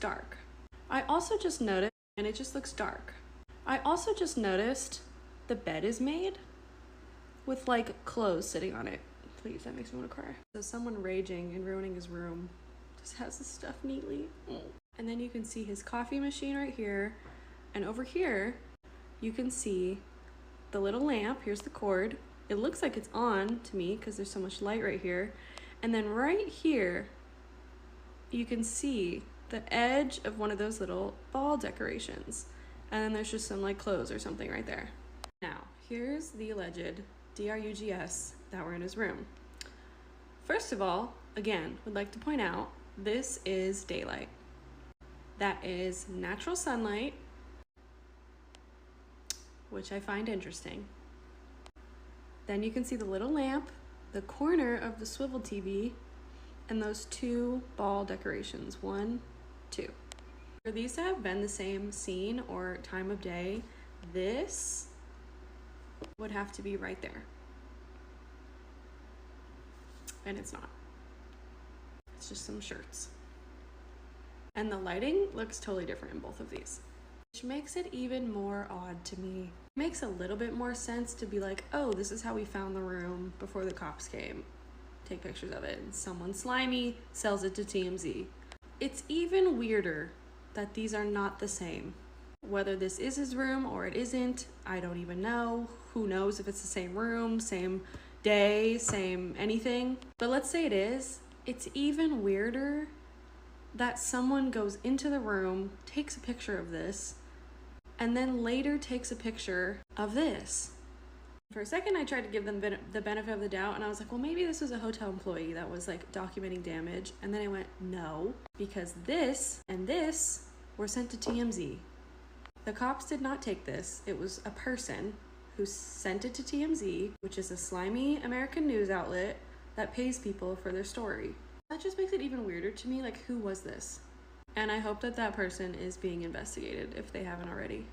dark. I also just noticed, and it just looks dark. I also just noticed the bed is made with like clothes sitting on it. Please, that makes me want to cry. So someone raging and ruining his room just has his stuff neatly. And then you can see his coffee machine right here. And over here, you can see the little lamp. Here's the cord. It looks like it's on to me because there's so much light right here. And then right here, you can see the edge of one of those little ball decorations. And then there's just some like clothes or something right there. Now, here's the alleged DRUGS that were in his room. First of all, again, would like to point out, this is daylight. That is natural sunlight, which I find interesting. Then you can see the little lamp, the corner of the swivel TV, and those two ball decorations, 1, 2. For these to have been the same scene or time of day, this would have to be right there. And it's not. It's just some shirts. And the lighting looks totally different in both of these, which makes it even more odd to me. It makes a little bit more sense to be like, oh, this is how we found the room before the cops came. Take pictures of it, and someone slimy sells it to TMZ. It's even weirder that these are not the same. Whether this is his room or it isn't, I don't even know. Who knows if it's the same room, same day, same anything. But let's say it is. It's even weirder that someone goes into the room, takes a picture of this, and then later takes a picture of this. For a second, I tried to give them the benefit of the doubt, and I was like, well, maybe this was a hotel employee that was like documenting damage. And then I went, no, because this and this were sent to TMZ. The cops did not take this. It was a person who sent it to TMZ, which is a slimy American news outlet that pays people for their story. That just makes it even weirder to me, like, who was this? And I hope that that person is being investigated if they haven't already.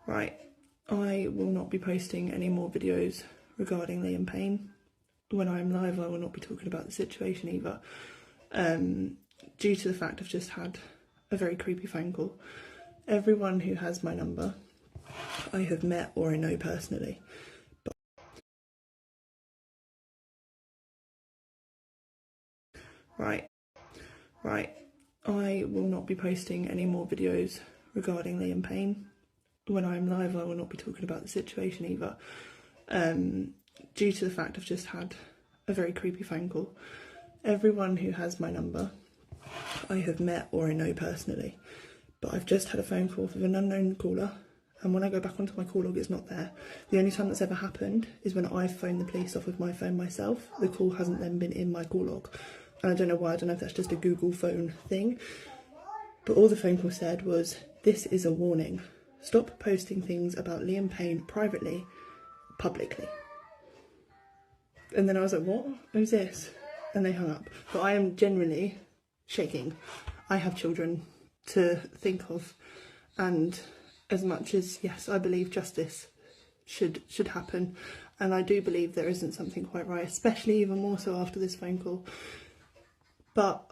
Right, I will not be posting any more videos regarding Liam Payne. When I'm live, I will not be talking about the situation either, due to the fact I've just had a very creepy phone call. Everyone who has my number, I have met or I know personally. Right, I will not be posting any more videos regarding Liam Payne. When I'm live, I will not be talking about the situation either, due to the fact I've just had a very creepy phone call. Everyone who has my number, I have met or I know personally, but I've just had a phone call from an unknown caller, and when I go back onto my call log, it's not there. The only time that's ever happened is when I've phoned the police off of my phone myself. The call hasn't then been in my call log, and I don't know why. I don't know if that's just a Google phone thing, but all the phone call said was, "This is a warning. Stop posting things about Liam Payne privately, publicly." And then I was like, what? Who's this? And they hung up. But I am genuinely shaking. I have children to think of, and as much as, yes, I believe justice should happen, and I do believe there isn't something quite right, especially even more so after this phone call. But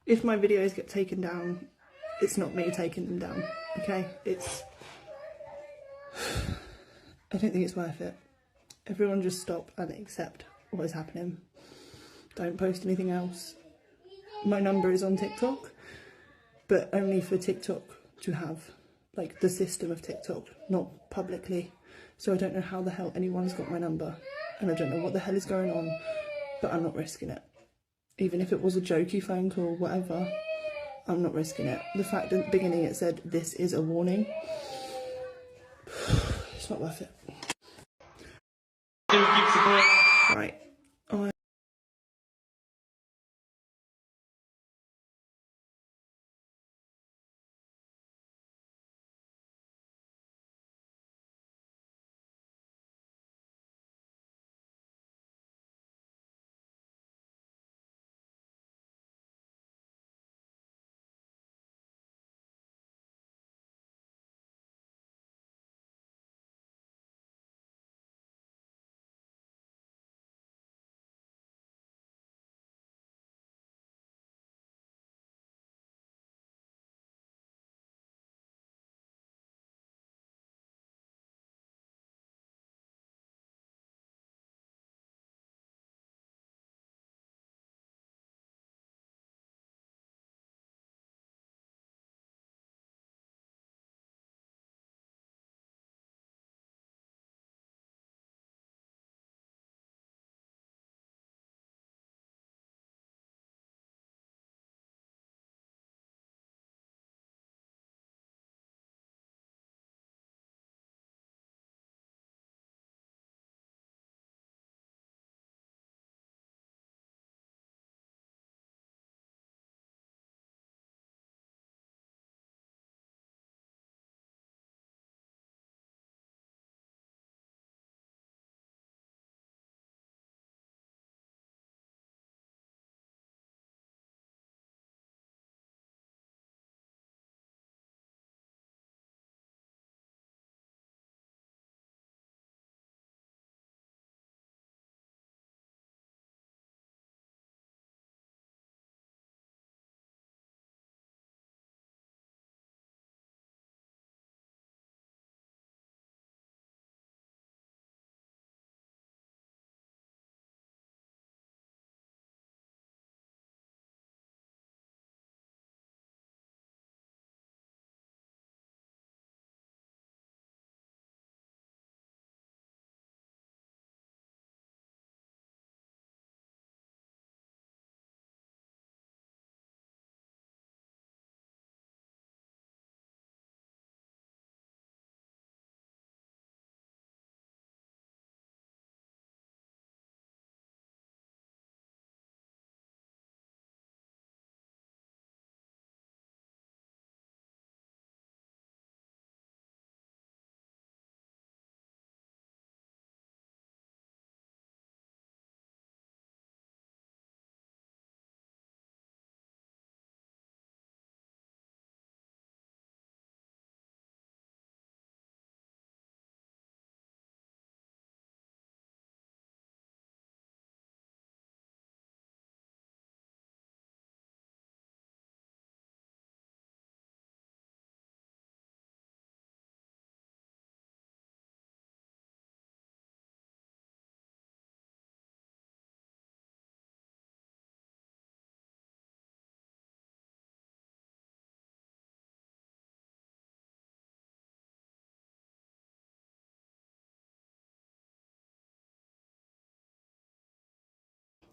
if my videos get taken down, it's not me taking them down, okay? I don't think it's worth it. Everyone just stop and accept what is happening. Don't post anything else. My number is on TikTok, but only for TikTok to have, like, the system of TikTok, not publicly. So I don't know how the hell anyone's got my number, and I don't know what the hell is going on, but I'm not risking it. Even if it was a jokey phone call, whatever, I'm not risking it. The fact at the beginning it said, this is a warning. It's not worth it. Right.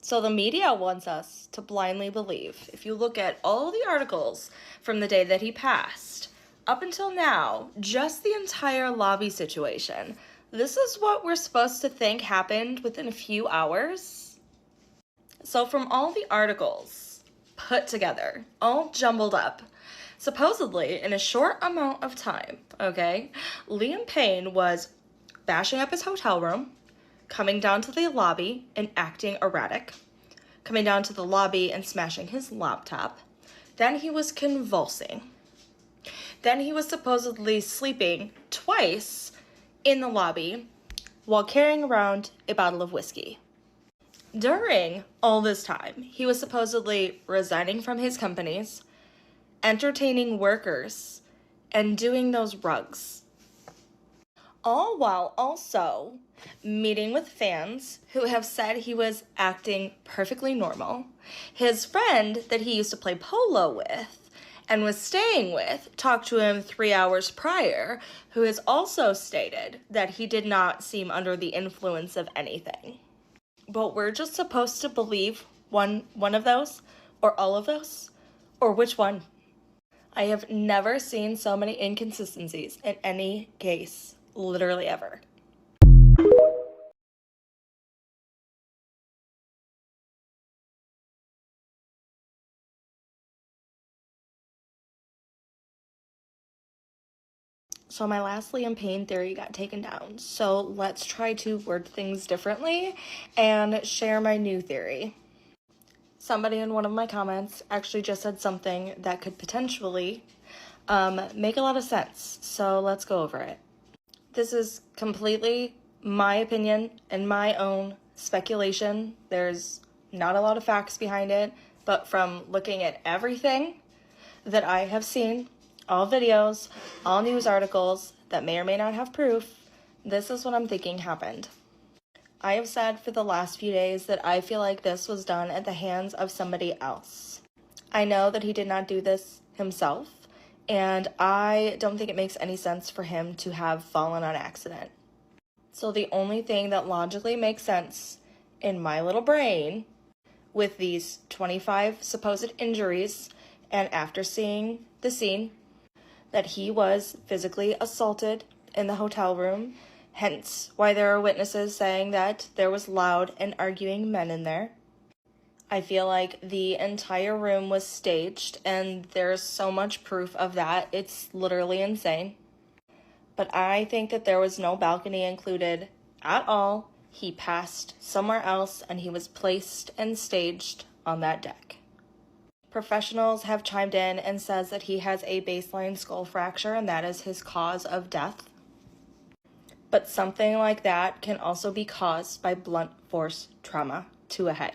So the media wants us to blindly believe. If you look at all the articles from the day that he passed, up until now, just the entire lobby situation, this is what we're supposed to think happened within a few hours. So from all the articles put together, all jumbled up, supposedly in a short amount of time, okay, Liam Payne was bashing up his hotel room, coming down to the lobby and acting erratic, coming down to the lobby and smashing his laptop. Then he was convulsing. Then he was supposedly sleeping twice in the lobby while carrying around a bottle of whiskey. During all this time, he was supposedly resigning from his companies, entertaining workers, and doing those rugs. All while also meeting with fans who have said he was acting perfectly normal. His friend that he used to play polo with and was staying with talked to him 3 hours prior, who has also stated that he did not seem under the influence of anything. But we're just supposed to believe one of those, or all of those, or which one? I have never seen so many inconsistencies in any case, literally ever. So my last Liam Payne theory got taken down. So let's try to word things differently and share my new theory. Somebody in one of my comments actually just said something that could potentially make a lot of sense. So let's go over it. This is completely my opinion and my own speculation. There's not a lot of facts behind it, but from looking at everything that I have seen, all videos, all news articles that may or may not have proof, this is what I'm thinking happened. I have said for the last few days that I feel like this was done at the hands of somebody else. I know that he did not do this himself, and I don't think it makes any sense for him to have fallen on accident. So the only thing that logically makes sense in my little brain with these 25 supposed injuries, and after seeing the scene, that he was physically assaulted in the hotel room, hence why there are witnesses saying that there was loud and arguing men in there. I feel like the entire room was staged, and there's so much proof of that, it's literally insane. But I think that there was no balcony included at all. He passed somewhere else, and he was placed and staged on that deck. Professionals have chimed in and says that he has a baseline skull fracture, and that is his cause of death. But something like that can also be caused by blunt force trauma to a head.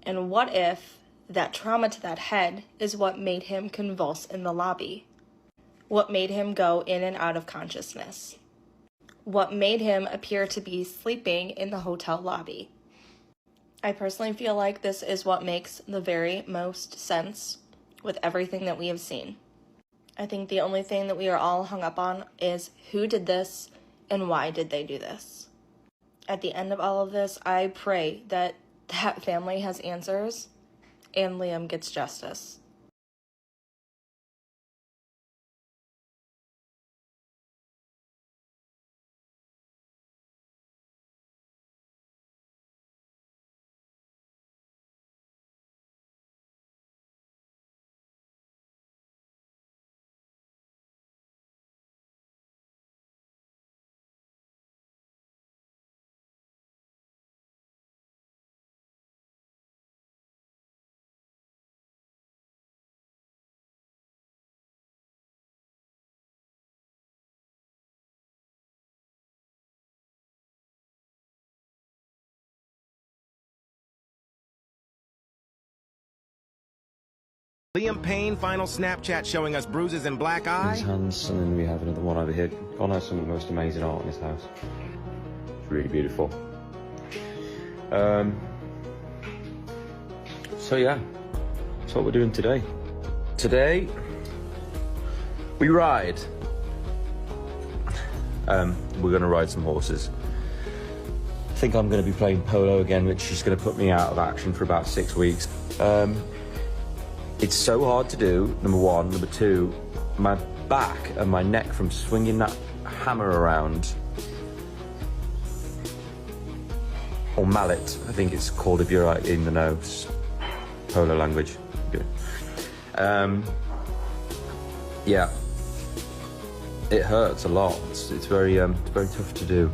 And what if that trauma to that head is what made him convulse in the lobby? What made him go in and out of consciousness? What made him appear to be sleeping in the hotel lobby? I personally feel like this is what makes the very most sense with everything that we have seen. I think the only thing that we are all hung up on is who did this and why did they do this. At the end of all of this, I pray that that family has answers and Liam gets justice. Liam Payne, final Snapchat showing us bruises and black eye. His hands, and then we have another one over here. God has some of the most amazing art in his house. It's really beautiful. So yeah, that's what we're doing today. Today, we ride. We're gonna ride some horses. I think I'm gonna be playing polo again, which is gonna put me out of action for about 6 weeks. It's so hard to do, number one. Number two, my back and my neck from swinging that hammer around, or mallet, I think it's called if you're in the know, polo language. Good. Yeah, it hurts a lot. It's very tough to do.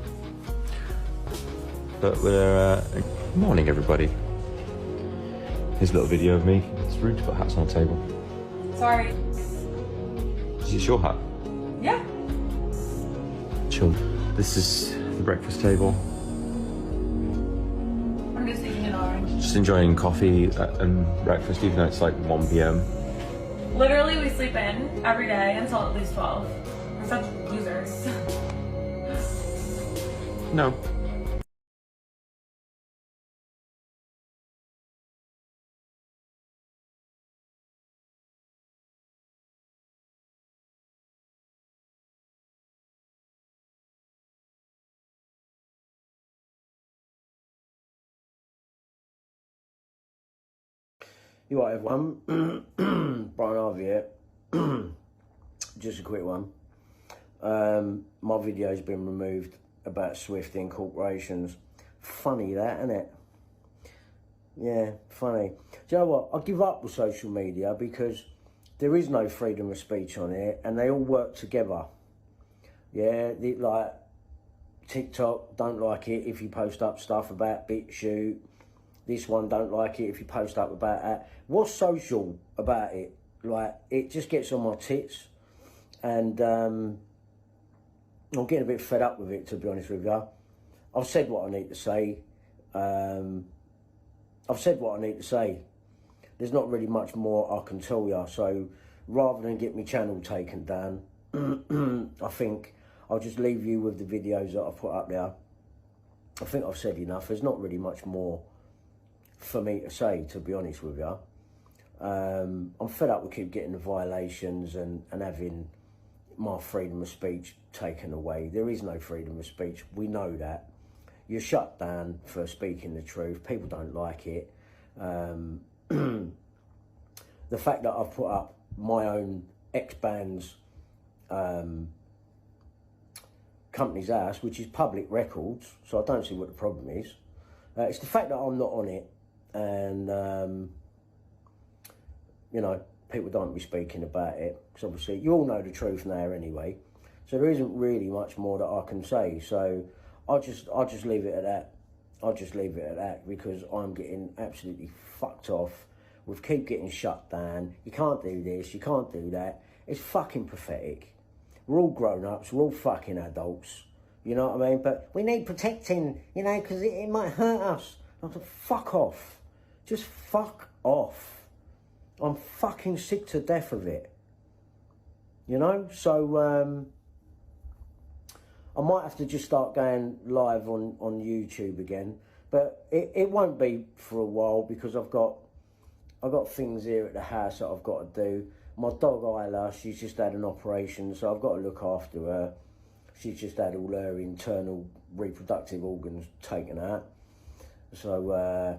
But we're morning, everybody. Here's a little video of me. It's rude to put hats on the table. Sorry. Is this your hat? Yeah. Chill. This is the breakfast table. I'm just eating an orange. Just enjoying coffee and breakfast, even though it's like 1 p.m. Literally, we sleep in every day until at least 12. We're such losers. No. You right, everyone? Brian Harvey here. Just a quick one. My video's been removed about Swift in corporations. Funny that, isn't it? Yeah, funny. Do you know what? I give up with social media because there is no freedom of speech on it, and they all work together. Yeah, like TikTok don't like it if you post up stuff about BitChute. This one don't like it if you post up about that. What's social about it? Like, it just gets on my tits, and I'm getting a bit fed up with it, to be honest with you. I've said what I need to say. There's not really much more I can tell you. So rather than get my channel taken down, I think I'll just leave you with the videos that I've put up there. I think I've said enough. There's not really much more for me to say, to be honest with you. I'm fed up with keep getting the violations and having my freedom of speech taken away. There is no freedom of speech. We know that. You're shut down for speaking the truth. People don't like it. The fact that I've put up my own ex-band's company's house, which is public records, so I don't see what the problem is. It's the fact that I'm not on it, and you know, people don't be speaking about it, because obviously you all know the truth now anyway, so there isn't really much more that I can say. So I'll just leave it at that. I'll just leave it at that, because I'm getting absolutely fucked off with keep getting shut down. You can't do this, you can't do that. It's fucking pathetic. We're all grown-ups, we're all fucking adults, you know what I mean? But we need protecting, you know, because it might hurt us. I'm like, fuck off. Just fuck off. I'm fucking sick to death of it. You know? So, I might have to just start going live on YouTube again. But it won't be for a while, because I've got things here at the house that I've got to do. My dog Isla, she's just had an operation, so I've got to look after her. She's just had all her internal reproductive organs taken out. So,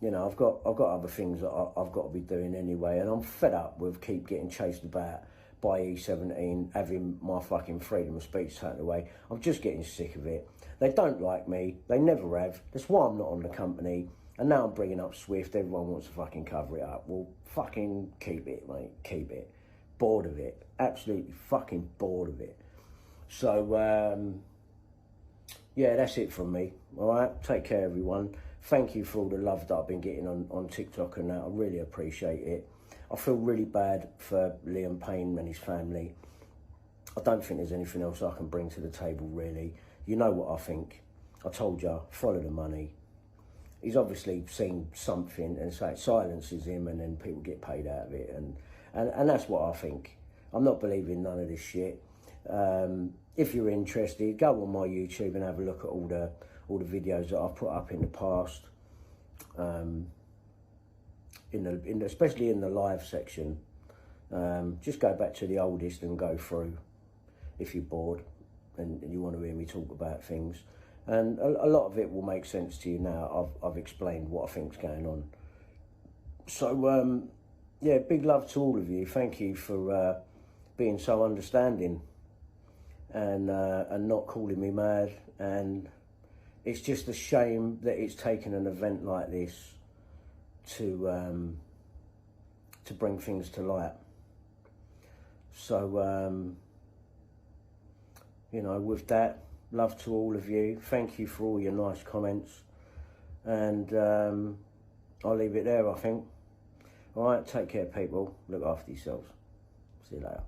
you know, I've got other things that I've got to be doing anyway, and I'm fed up with keep getting chased about by E17, having my fucking freedom of speech taken away. I'm just getting sick of it. They don't like me. They never have. That's why I'm not on the company. And now I'm bringing up Swift. Everyone wants to fucking cover it up. Well, fucking keep it, mate. Keep it. Bored of it. Absolutely fucking bored of it. So, yeah, that's it from me. All right? Take care, everyone. Thank you for all the love that I've been getting on TikTok and that. I really appreciate it. I feel really bad for Liam Payne and his family. I don't think there's anything else I can bring to the table, really. You know what I think. I told you, follow the money. He's obviously seen something, and so it silences him, and then people get paid out of it, and that's what I think. I'm not believing none of this shit. If you're interested, go on my YouTube and have a look at all the videos that I've put up in the past. Especially in the live section. Just go back to the oldest and go through if you're bored and you want to hear me talk about things. And a lot of it will make sense to you now. I've explained what I think's going on. So, yeah, big love to all of you. Thank you for being so understanding and not calling me mad. And it's just a shame that it's taken an event like this to bring things to light. So, you know, with that, love to all of you. Thank you for all your nice comments. And I'll leave it there, I think. All right, take care, people. Look after yourselves. See you later.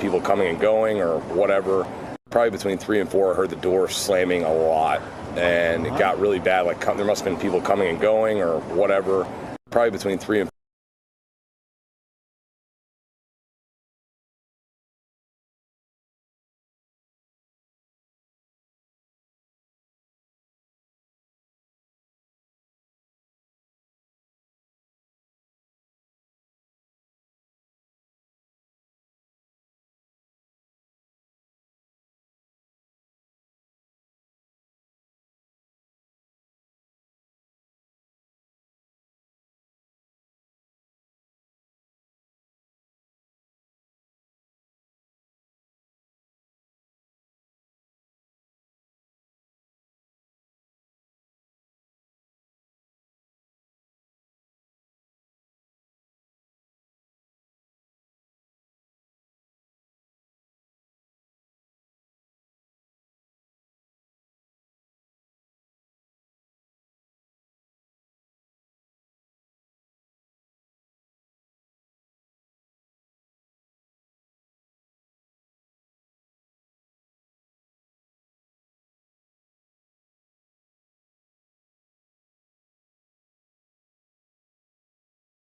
People coming and going or whatever. Probably between 3 and 4, I heard the door slamming a lot, and it got really bad. Like, there must have been people coming and going or whatever. Probably between 3 and